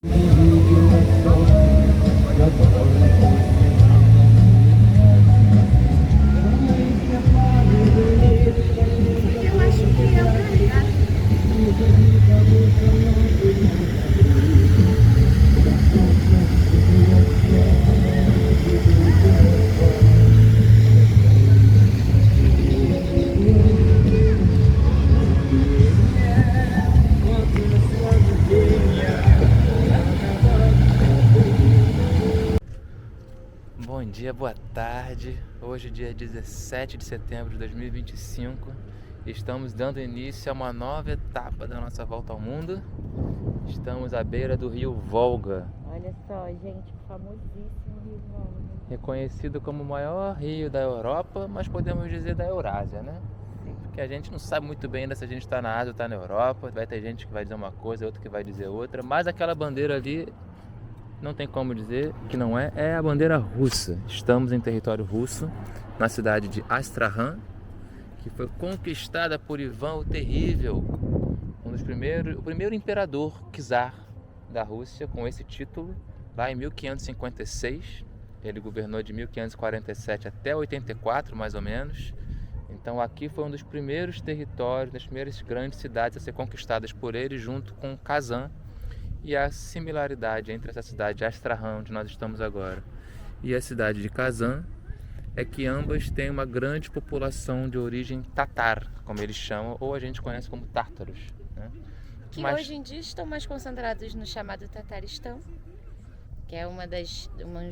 Eu acho que é o carregado. Bom dia, boa tarde. Hoje, dia 17 de setembro de 2025, estamos dando início a uma nova etapa da nossa volta ao mundo. Estamos à beira do rio Volga, Olha só, gente, o famosíssimo Rio Volga. reconhecido como o maior rio da Europa, mas podemos dizer da Eurásia, né? Sim. Porque a gente não sabe muito bem ainda se a gente está na Ásia ou está na Europa. Vai ter gente que vai dizer uma coisa, outra que vai dizer outra, mas aquela bandeira ali não tem como dizer que não é a bandeira russa. Estamos em território russo, na cidade de Astrakhan, que foi conquistada por Ivan o Terrível, o primeiro imperador czar da Rússia com esse título, lá em 1556. Ele governou de 1547 até 84, mais ou menos. Então aqui foi um dos primeiros territórios, das primeiras grandes cidades a ser conquistadas por ele, junto com Kazan. E a similaridade entre essa cidade de Astrakhan, onde nós estamos agora, e a cidade de Kazan é que ambas têm uma grande população de origem tatar, como eles chamam, ou a gente conhece como tártaros, né? Que hoje em dia estão mais concentrados no chamado Tataristão, que é um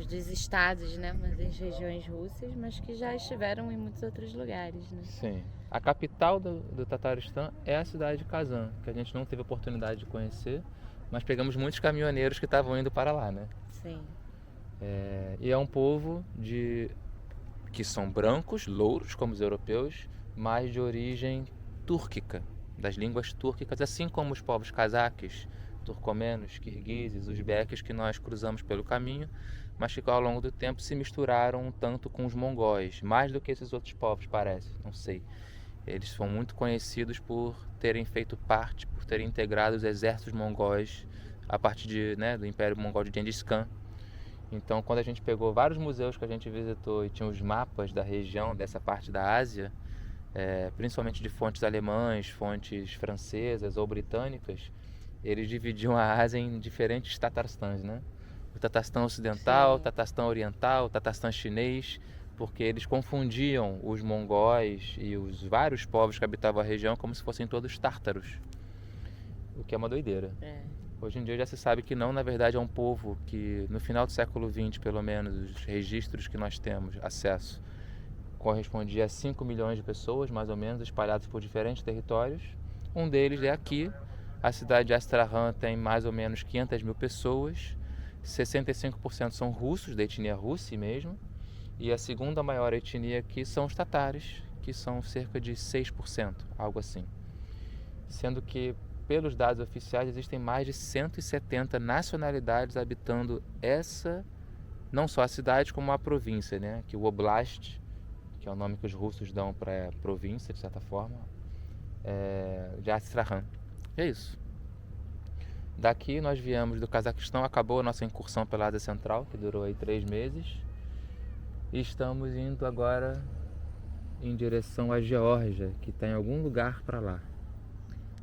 dos estados, né, uma das regiões russas, mas que já estiveram em muitos outros lugares, né? Sim. A capital do Tataristão é a cidade de Kazan, que a gente não teve oportunidade de conhecer, mas pegamos muitos caminhoneiros que estavam indo para lá, né? Sim. E é um povo que são brancos, louros, como os europeus, mas de origem túrquica, das línguas túrquicas, assim como os povos cazaques, turcomenos, kirguizes, uzbeques que nós cruzamos pelo caminho, mas que ao longo do tempo se misturaram um tanto com os mongóis, mais do que esses outros povos, parece, não sei. Eles são muito conhecidos por terem feito parte, por terem integrado os exércitos mongóis a partir do Império Mongol de Gengis Khan. Então, quando a gente pegou vários museus que a gente visitou e tinha os mapas da região, dessa parte da Ásia, principalmente de fontes alemãs, fontes francesas ou britânicas, eles dividiam a Ásia em diferentes Tatarstãs, né? O Tatarstão Ocidental, o Sim. Tatarstão Oriental, o Tatarstão Chinês, porque eles confundiam os mongóis e os vários povos que habitavam a região como se fossem todos tártaros, o que é uma doideira. Hoje em dia já se sabe que não, na verdade é um povo que no final do século XX, pelo menos, os registros que nós temos acesso, correspondia a 5 milhões de pessoas, mais ou menos, espalhadas por diferentes territórios. Um deles é aqui, a cidade de Astrakhan tem mais ou menos 500 mil pessoas, 65% são russos, da etnia russa mesmo, e a segunda maior etnia aqui são os tatares, que são cerca de 6%, algo assim. Sendo que, pelos dados oficiais, existem mais de 170 nacionalidades habitando não só a cidade, como a província, né? Que o Oblast, que é o nome que os russos dão para a província, de certa forma, de Astrakhan. E é isso. Daqui nós viemos do Cazaquistão, acabou a nossa incursão pela Ásia Central, que durou aí 3 meses. E estamos indo agora em direção à Geórgia, que está em algum lugar para lá.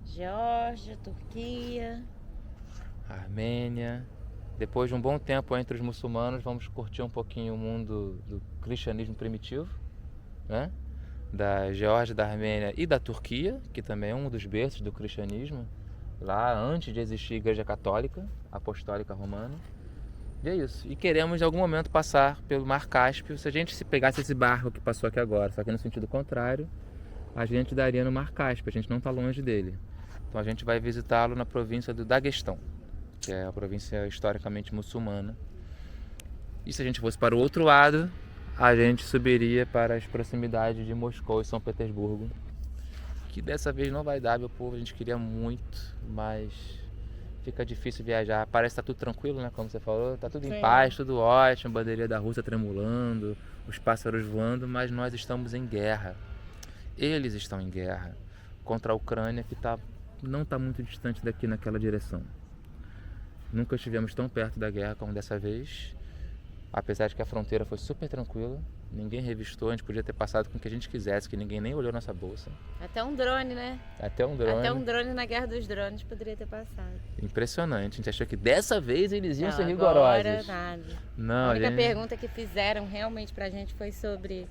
Geórgia, Turquia. Armênia. Depois de um bom tempo entre os muçulmanos, vamos curtir um pouquinho o mundo do cristianismo primitivo, né? Da Geórgia, da Armênia e da Turquia, que também é um dos berços do cristianismo, lá antes de existir a Igreja Católica, Apostólica Romana. E é isso. E queremos em algum momento passar pelo Mar Cáspio. Se a gente pegasse esse barco que passou aqui agora, só que no sentido contrário, a gente daria no Mar Cáspio, a gente não está longe dele. Então a gente vai visitá-lo na província do Daguestão, que é a província historicamente muçulmana. E se a gente fosse para o outro lado, a gente subiria para as proximidades de Moscou e São Petersburgo, que dessa vez não vai dar, meu povo, a gente queria muito, mas fica difícil viajar. Parece que tá tudo tranquilo, né? Como você falou, tá tudo em paz, tudo ótimo, bandeirinha da Rússia tremulando, os pássaros voando, mas nós estamos em guerra. Eles estão em guerra contra a Ucrânia, que não está muito distante daqui naquela direção. Nunca estivemos tão perto da guerra como dessa vez. Apesar de que a fronteira foi super tranquila, ninguém revistou, a gente podia ter passado com o que a gente quisesse, que ninguém nem olhou nossa bolsa. Até um drone, né? Até um drone. Até um drone na Guerra dos Drones poderia ter passado. Impressionante. A gente achou que dessa vez eles iam Não, ser agora rigorosos. nada. Não, A única gente... pergunta que fizeram realmente pra gente foi sobre...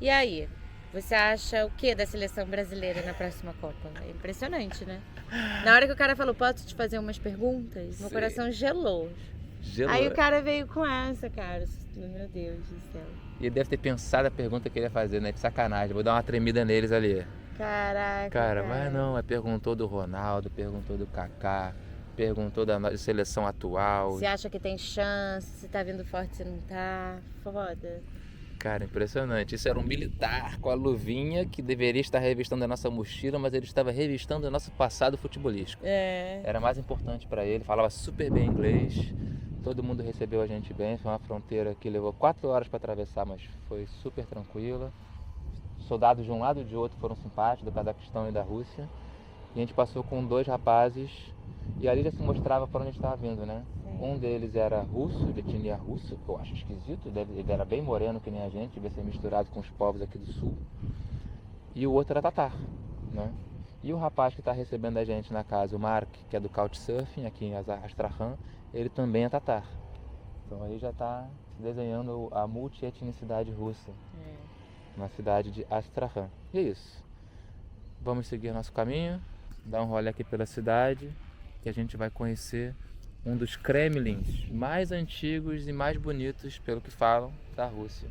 E aí? Você acha o que da seleção brasileira na próxima Copa? É impressionante, né? Na hora que o cara falou, posso te fazer umas perguntas? Meu coração gelou. Aí o cara veio com essa, cara. Meu Deus do céu. E ele deve ter pensado a pergunta que ele ia fazer, né? De sacanagem. Vou dar uma tremida neles ali. Caraca. Cara, mas não. Perguntou do Ronaldo, perguntou do Kaká, perguntou da seleção atual. Você acha que tem chance? Se tá vindo forte, se não tá? Foda. Cara, impressionante. Isso era um militar com a luvinha que deveria estar revistando a nossa mochila, mas ele estava revistando o nosso passado futebolístico. É. Era mais importante para ele, falava super bem inglês. Todo mundo recebeu a gente bem. Foi uma fronteira que levou 4 horas para atravessar, mas foi super tranquila. Soldados de um lado e de outro foram simpáticos, do Cazaquistão e da Rússia. E a gente passou com 2 rapazes e ali já se mostrava para onde a gente estava vindo, né? Sim. Um deles era russo, de etnia russa, que eu acho esquisito. Ele era bem moreno que nem a gente, devia ser misturado com os povos aqui do sul. E o outro era tatar, né? E o rapaz que está recebendo a gente na casa, o Mark, que é do Couchsurfing, aqui em Astrakhan, ele também é tatar. Então aí já está desenhando a multietnicidade russa na cidade de Astrakhan. E é isso. Vamos seguir nosso caminho, dar um rolê aqui pela cidade, que a gente vai conhecer um dos Kremlins mais antigos e mais bonitos, pelo que falam, da Rússia,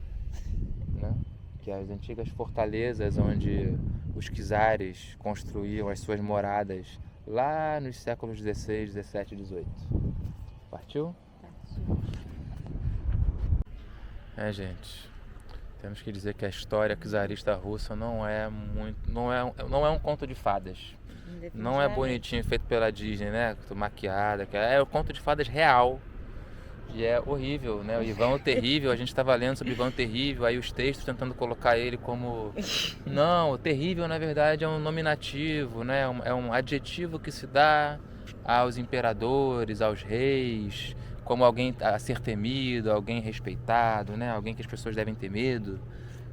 né? Que é as antigas fortalezas onde os czares construíam as suas moradas lá nos séculos XVI, XVII e XVIII. Partiu? Gente, temos que dizer que a história czarista russa não é um conto de fadas. Não é bonitinho, feito pela Disney, né? Maquiada. É o conto de fadas real. E é horrível, né? O Ivan o Terrível, a gente estava lendo sobre o Ivan o Terrível, aí os textos tentando colocar ele como... Não, o terrível na verdade é um nominativo, né? É um adjetivo que se dá aos imperadores, aos reis, como alguém a ser temido, alguém respeitado, né? Alguém que as pessoas devem ter medo.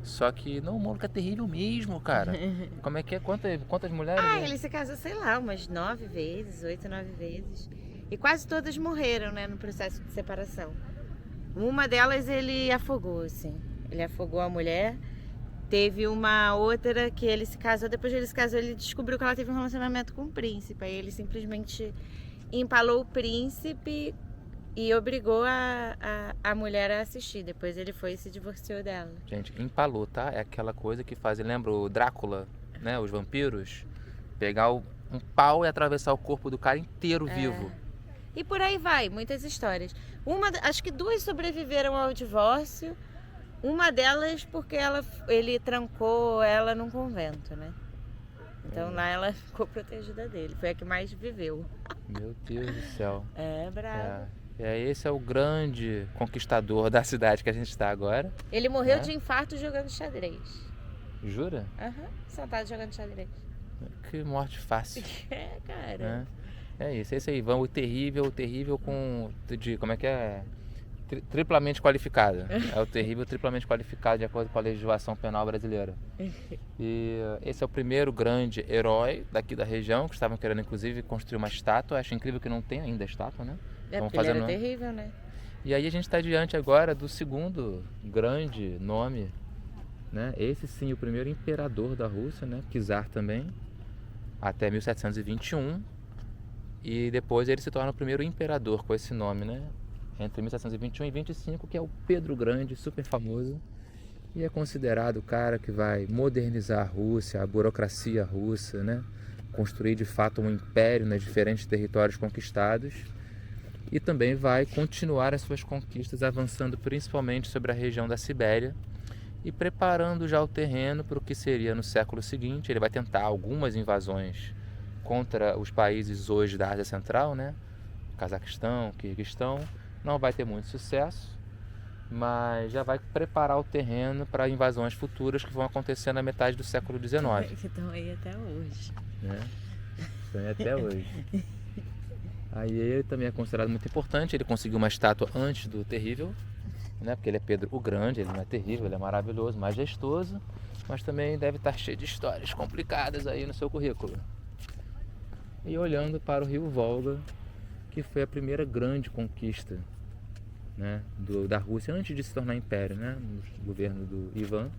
Só que não, o maluco é terrível mesmo, cara. Como é que é? Quantas mulheres? Ele se casou, sei lá, umas 9 vezes, 8, 9 vezes. E quase todas morreram, né, no processo de separação. Uma delas ele afogou, assim. Ele afogou a mulher. Teve uma outra que ele se casou, depois que ele se casou, ele descobriu que ela teve um relacionamento com o príncipe. Aí ele simplesmente empalou o príncipe e obrigou a mulher a assistir. Depois ele foi e se divorciou dela. Gente, empalou, tá? É aquela coisa que faz, lembra o Drácula, né? Os vampiros? Pegar um pau e atravessar o corpo do cara inteiro vivo. E por aí vai, muitas histórias. Acho que 2 sobreviveram ao divórcio. Uma delas porque ele trancou ela num convento, né? Então lá ela ficou protegida dele. Foi a que mais viveu. Meu Deus do céu. É, bravo. Esse é o grande conquistador da cidade que a gente está agora. Ele morreu de infarto jogando xadrez. Jura? Sentado jogando xadrez. Que morte fácil. Cara. É isso, esse aí, o terrível como é que é? Triplamente qualificado. É o terrível triplamente qualificado de acordo com a legislação penal brasileira. E esse é o primeiro grande herói daqui da região, que estavam querendo inclusive construir uma estátua. Acho incrível que não tem ainda estátua, né? Porque ele era terrível, né? E aí a gente está diante agora do segundo grande nome, né? Esse sim, o primeiro imperador da Rússia, né? Czar também, até 1721. E depois ele se torna o primeiro imperador com esse nome, né? Entre 1721 e 25, que é o Pedro Grande, super famoso. E é considerado o cara que vai modernizar a Rússia, a burocracia russa, né? Construir de fato um império nos diferentes territórios conquistados. E também vai continuar as suas conquistas, avançando principalmente sobre a região da Sibéria e preparando já o terreno para o que seria no século seguinte. Ele vai tentar algumas invasões contra os países hoje da Ásia Central, né? Cazaquistão, Quirguistão. Não vai ter muito sucesso, mas já vai preparar o terreno para invasões futuras que vão acontecer na metade do século XIX. Que estão aí até hoje. Estão aí até hoje. Aí ele também é considerado muito importante, ele conseguiu uma estátua antes do terrível, né? Porque ele é Pedro o Grande, ele não é terrível, ele é maravilhoso, majestoso, mas também deve estar cheio de histórias complicadas aí no seu currículo. E olhando para o rio Volga, que foi a primeira grande conquista, né, da Rússia antes de se tornar império, né, no governo do Ivan.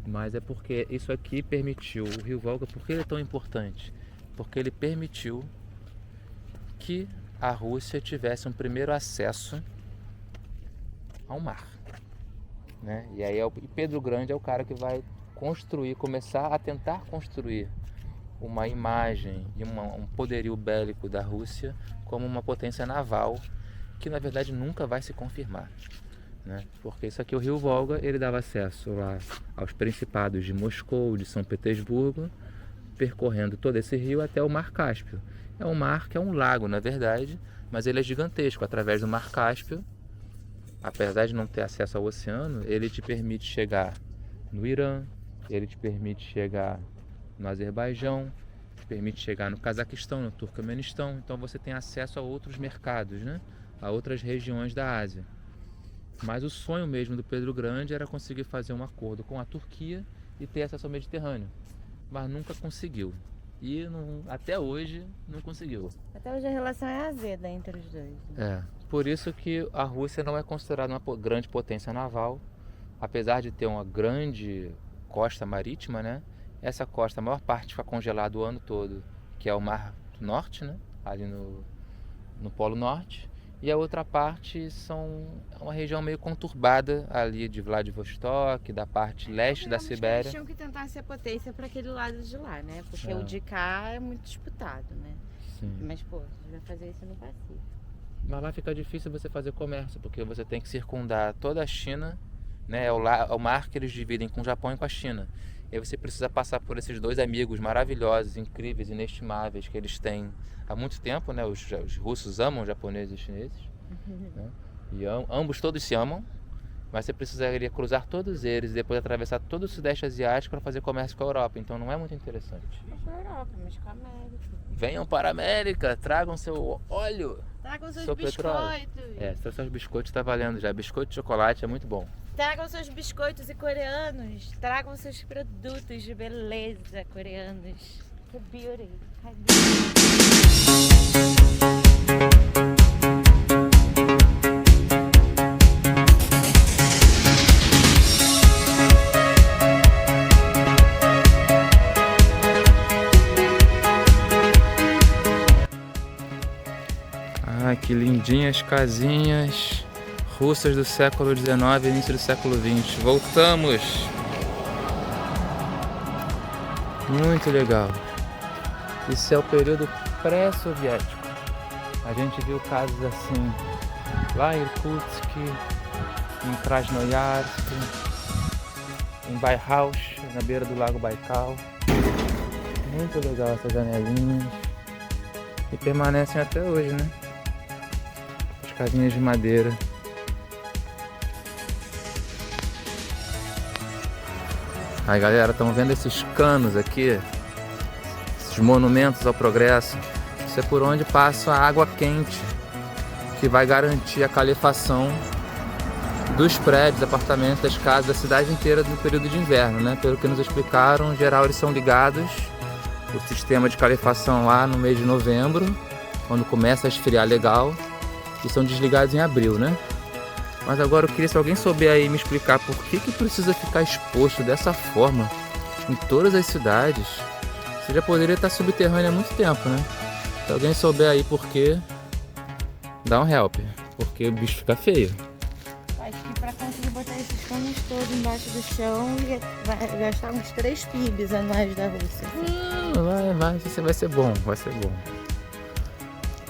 Mas é porque isso aqui permitiu, o rio Volga, por que ele é tão importante? Porque ele permitiu que a Rússia tivesse um primeiro acesso ao mar, né? E aí Pedro o Grande é o cara que vai começar a tentar construir uma imagem e um poderio bélico da Rússia como uma potência naval que na verdade nunca vai se confirmar, né? Porque isso aqui, o rio Volga, ele dava acesso lá aos principados de Moscou, de São Petersburgo, percorrendo todo esse rio até o Mar Cáspio. É um mar que é um lago, na verdade, mas ele é gigantesco. Através do Mar Cáspio, apesar de não ter acesso ao oceano, ele te permite chegar no Irã, ele te permite chegar no Azerbaijão, te permite chegar no Cazaquistão, no Turcomenistão. Então você tem acesso a outros mercados, né? A outras regiões da Ásia. Mas o sonho mesmo do Pedro Grande era conseguir fazer um acordo com a Turquia e ter acesso ao Mediterrâneo. Mas nunca conseguiu. E até hoje não conseguiu. Até hoje a relação é azeda entre os dois. Né? Por isso que a Rússia não é considerada uma grande potência naval. Apesar de ter uma grande costa marítima, né? Essa costa, a maior parte fica congelada o ano todo, que é o Mar do Norte, né? Ali no Polo Norte. E a outra parte é uma região meio conturbada ali de Vladivostok, da parte leste da Sibéria. Eles tinham que tentar ser potência para aquele lado de lá, né? Porque o de cá é muito disputado, né? Sim. Mas, pô, a gente vai fazer isso no Pacífico. Mas lá fica difícil você fazer comércio, porque você tem que circundar toda a China, né? É o mar que eles dividem com o Japão e com a China. E aí você precisa passar por esses dois amigos maravilhosos, incríveis, inestimáveis que eles têm há muito tempo, né? Os russos amam os japoneses e os chineses, né? E ambos todos se amam, mas você precisaria cruzar todos eles e depois atravessar todo o Sudeste Asiático para fazer comércio com a Europa. Então não é muito interessante. Não com a Europa, mas com a América. Venham para a América, tragam seu óleo, tragam seus seu petróleo. biscoitos. Seus biscoitos está valendo já. Biscoito de chocolate é muito bom. Tragam seus biscoitos e coreanos. Tragam seus produtos de beleza coreanos. Que beauty. Ah, que lindinhas casinhas russas do século XIX e início do século XX. Voltamos! Muito legal. Isso é o período pré-soviético. A gente viu casas assim lá em Irkutsk, em Krasnoyarsk, em Baihalsh, na beira do lago Baikal. Muito legal essas janelinhas. E permanecem até hoje, né? As casinhas de madeira. Aí galera, estão vendo esses canos aqui? Esses monumentos ao progresso. Isso é por onde passa a água quente, que vai garantir a calefação dos prédios, apartamentos, das casas, da cidade inteira no período de inverno, né? Pelo que nos explicaram, em geral eles são ligados, o sistema de calefação lá no mês de novembro, quando começa a esfriar legal, e são desligados em abril, né? Mas agora eu queria, se alguém souber aí me explicar por que precisa ficar exposto dessa forma em todas as cidades, você já poderia estar subterrâneo há muito tempo, né? Se alguém souber aí por quê, dá um help, porque o bicho fica feio. Acho que pra conseguir botar esses canos todos embaixo do chão, vai gastar uns 3 PIBs anuais da Rússia. Vai, isso vai ser bom, vai ser bom.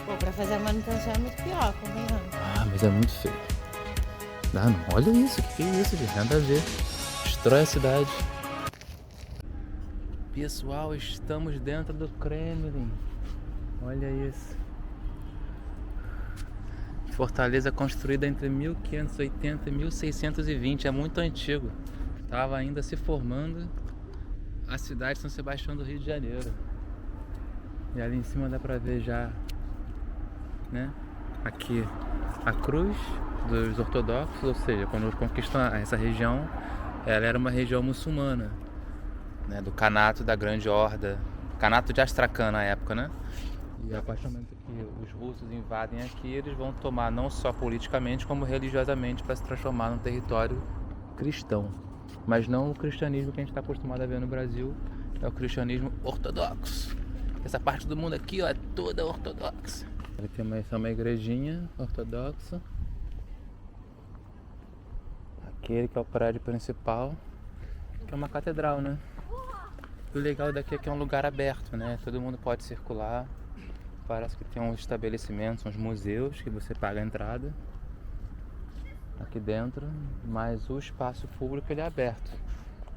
Pô, pra fazer a manutenção é muito pior, convenhamos. Ah, mas é muito feio. Dá não, olha isso, que é isso, gente? Nada a ver. Destrói a cidade. Pessoal, estamos dentro do Kremlin. Olha isso. Fortaleza construída entre 1580 e 1620, é muito antigo. Estava ainda se formando a cidade de São Sebastião do Rio de Janeiro. E ali em cima dá pra ver já né? Aqui a cruz dos ortodoxos, ou seja, quando conquistam essa região, ela era uma região muçulmana, né? Do Kanato da Grande Horda, Kanato de Astracan na época, né? E a partir do momento que os russos invadem aqui, eles vão tomar não só politicamente, como religiosamente, para se transformar num território cristão. Mas não o cristianismo que a gente está acostumado a ver no Brasil, é o cristianismo ortodoxo. Essa parte do mundo aqui, ó, é toda ortodoxa. Aqui tem uma igrejinha ortodoxa. Aquele que é o prédio principal, que é uma catedral, né? O legal daqui é que é um lugar aberto, né? Todo mundo pode circular. Parece que tem uns estabelecimentos, uns museus que você paga a entrada aqui dentro, mas o espaço público ele é aberto.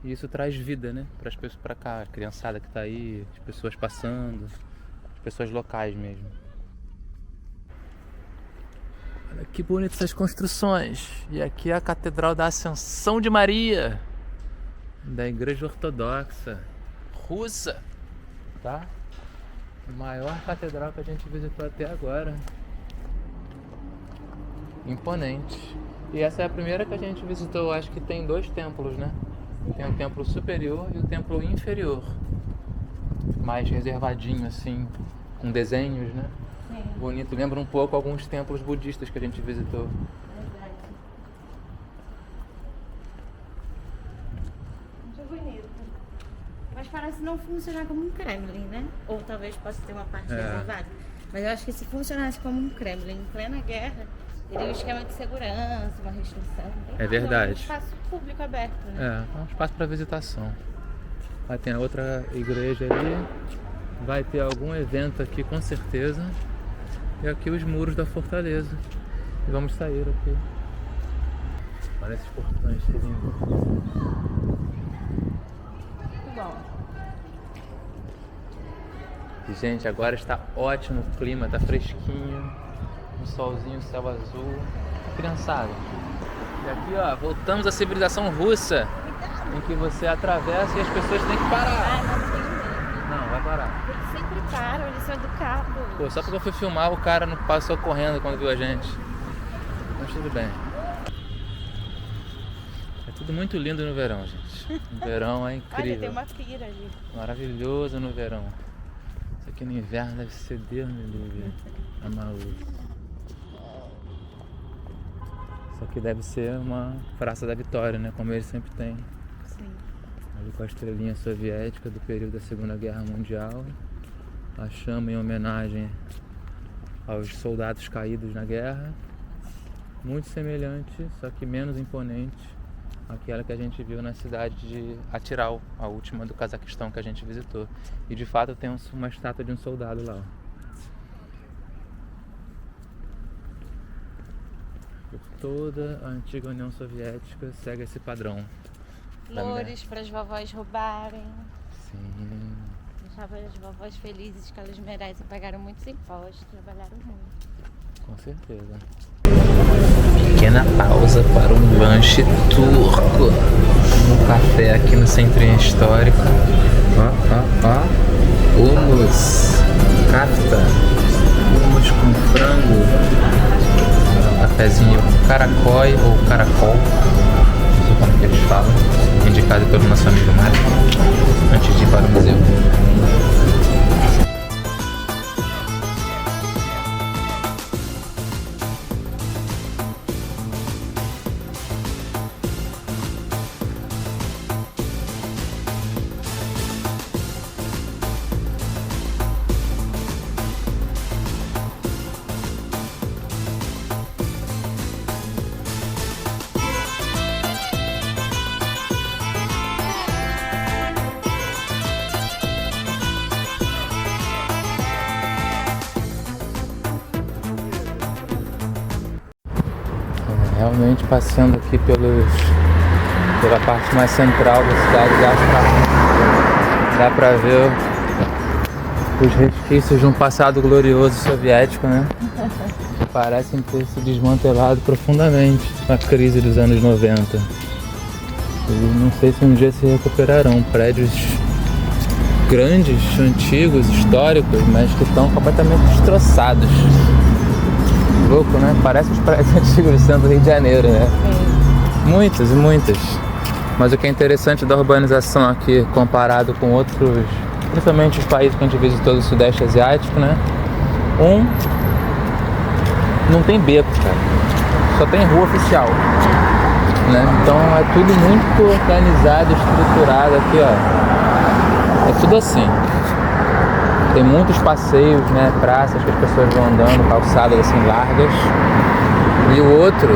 E isso traz vida, né? Para as pessoas, para cá, a criançada que tá aí, as pessoas passando, as pessoas locais mesmo. Olha que bonitas essas construções. E aqui é a Catedral da Ascensão de Maria, da Igreja Ortodoxa Russa, tá? A maior catedral que a gente visitou até agora. Imponente. E essa é a primeira que a gente visitou. Acho que tem 2 templos, né? Tem o templo superior e o templo inferior, mais reservadinho assim, com desenhos, né? Sim. Bonito. Lembra um pouco alguns templos budistas que a gente visitou. Verdade. Muito bonito. Mas parece não funcionar como um Kremlin, né? Ou talvez possa ter uma parte reservada. Mas eu acho que se funcionasse como um Kremlin em plena guerra, teria um esquema de segurança, uma restrição. É verdade. É um espaço público aberto, né? É um espaço para visitação. Aí tem a outra igreja ali. Vai ter algum evento aqui com certeza. E aqui os muros da fortaleza. E vamos sair aqui. Olha esses portões que lindos. Muito bom. E, gente, agora está ótimo o clima, tá fresquinho. Um solzinho, céu azul. Criançada. E aqui, ó, voltamos à civilização russa, em que você atravessa e as pessoas têm que parar. Não, vai parar. Eles sempre param, eles são educados. Pô, só porque eu fui filmar, o cara não passou correndo quando viu a gente. Mas tudo bem. É tudo muito lindo no verão, gente. No verão é incrível. Olha, tem uma pira ali. Maravilhoso no verão. Isso aqui no inverno deve ser Deus me livre. É maluco. Isso aqui deve ser uma Praça da Vitória, né? Como eles sempre têm. Sim. Ali com a estrelinha soviética do período da Segunda Guerra Mundial. A chama em homenagem aos soldados caídos na guerra. Muito semelhante, só que menos imponente àquela que a gente viu na cidade de Atiral, a última do Cazaquistão que a gente visitou. E de fato tem uma estátua de um soldado lá. Por toda a antiga União Soviética segue esse padrão. Flores para as vovós roubarem. Sim. Deixava as vovós felizes que elas merecem, pagaram muitos impostos, trabalharam muito. Com certeza. Pequena pausa para um lanche turco. Um café aqui no centrinho histórico. Hummus, kafta, hummus com frango. Cafezinho caracói ou caracol, não sei como que eles falam, indicado pelo nosso amigo Mário, antes de ir para o museu. Realmente passeando aqui pela parte mais central da cidade de Astracan, dá pra ver os resquícios de um passado glorioso soviético, né? Que parecem ter se desmantelado profundamente com a crise dos anos 90. E não sei se um dia se recuperarão. Prédios grandes, antigos, históricos, mas que estão completamente destroçados. louco, né? Parece os prédios antigos do centro do Rio de Janeiro, né? Muitas e muitas. Mas o que é interessante da urbanização aqui, comparado com outros, principalmente os países que a gente visitou do Sudeste Asiático, né? Não tem beco, cara. Só tem rua oficial. Né? Então é tudo muito organizado, estruturado aqui, ó. É tudo assim. Tem muitos passeios, né? Praças que as pessoas vão andando, calçadas assim largas. E o outro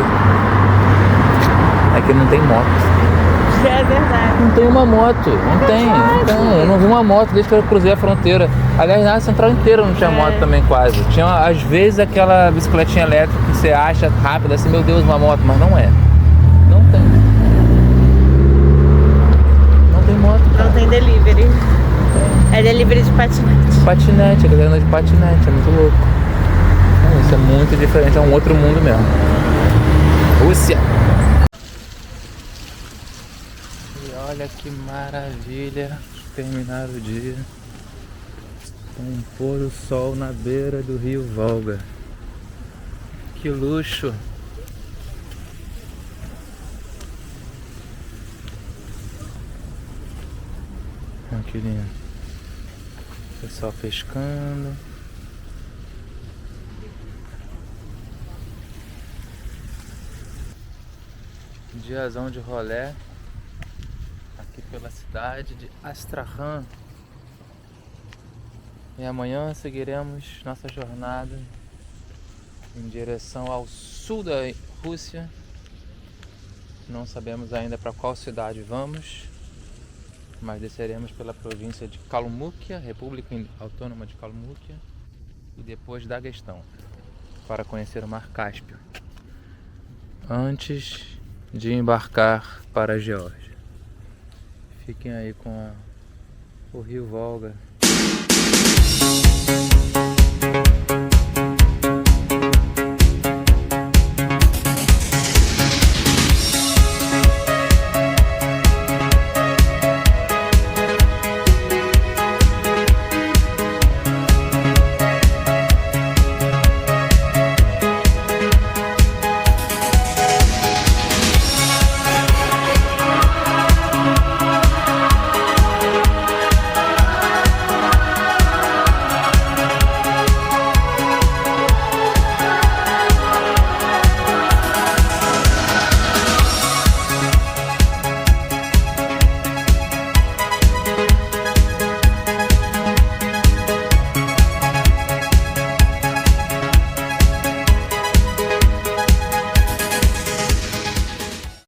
é que não tem moto. É verdade. Não tem uma moto, não tem. Eu não vi uma moto desde que eu cruzei a fronteira. Aliás, na central inteira não tinha moto também quase. Tinha às vezes aquela bicicletinha elétrica que você acha rápida assim, meu Deus, uma moto, mas não é. Não tem. Não tem moto, cara. Não tem delivery. É delivery de patinete. Patinete, a galera anda de patinete, é muito louco. Isso é muito diferente, é um outro mundo mesmo. Rússia! E olha que maravilha terminar o dia com um pôr do sol na beira do rio Volga. Que luxo! Olha que lindo. Pessoal pescando. Diazão de rolé aqui pela cidade de Astrakhan. E amanhã seguiremos nossa jornada em direção ao sul da Rússia. Não sabemos ainda para qual cidade vamos, mas desceremos pela província de Kalmykia, República Autônoma de Kalmykia, e depois Daguestão, para conhecer o Mar Cáspio, antes de embarcar para a Geórgia. Fiquem aí com o rio Volga